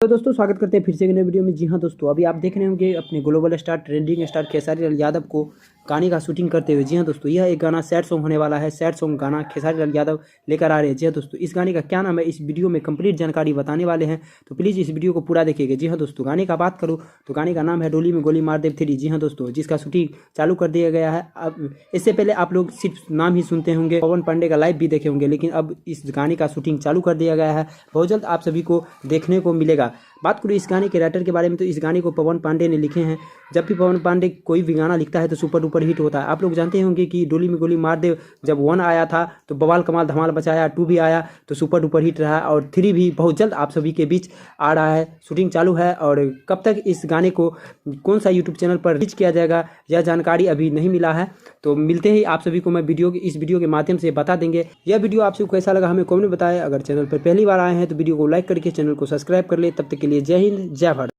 तो दोस्तों स्वागत करते हैं फिर से एक नए वीडियो में। जी हाँ दोस्तों, अभी आप देख रहे होंगे अपने global star trending star Khesari Lal Yadav को गाने का शूटिंग करते हुए। जी हाँ दोस्तों, यह एक गाना सैड सॉन्ग होने वाला है। सैड सॉन्ग गाना खेसारी लाल यादव लेकर आ रहे हैं। जी हाँ दोस्तों, इस गाने का क्या नाम है इस वीडियो में कंप्लीट जानकारी बताने वाले हैं, तो प्लीज़ इस वीडियो को पूरा देखिएगा। जी हाँ दोस्तों, गाने का बात करूँ तो गाने का नाम है डोली में गोली मार दे 3। जी हाँ दोस्तों, जिसका शूटिंग चालू कर दिया गया है। अब इससे पहले आप लोग सिर्फ नाम ही सुनते होंगे, पवन पांडे का लाइव भी देखे होंगे, लेकिन अब इस गाने का शूटिंग चालू कर दिया गया है। बहुत जल्द आप सभी को देखने को मिलेगा। बात करूँ इस गाने के राइटर के बारे में, तो इस गाने को पवन पांडे ने लिखे हैं। जब भी पवन पांडे कोई भी गाना लिखता है तो सुपर डुपर हिट होता है। आप लोग जानते होंगे कि डोली में गोली मार दे जब 1 आया था तो बवाल कमाल धमाल बचाया, 2 भी आया तो सुपर डुपर हिट रहा, और 3 भी बहुत जल्द आप सभी के बीच आ रहा है। शूटिंग चालू है, और कब तक इस गाने को कौन सा यूट्यूब चैनल पर रिलीज किया जाएगा यह जानकारी अभी नहीं मिला है। तो मिलते ही आप सभी को मैं इस वीडियो के माध्यम से बता देंगे। यह वीडियो आप सबको कैसा लगा हमें कमेंट में बताएं। अगर चैनल पर पहली बार आए हैं तो वीडियो को लाइक करके चैनल को सब्सक्राइब कर ले। तब तक के लिए जय हिंद, जय भारत।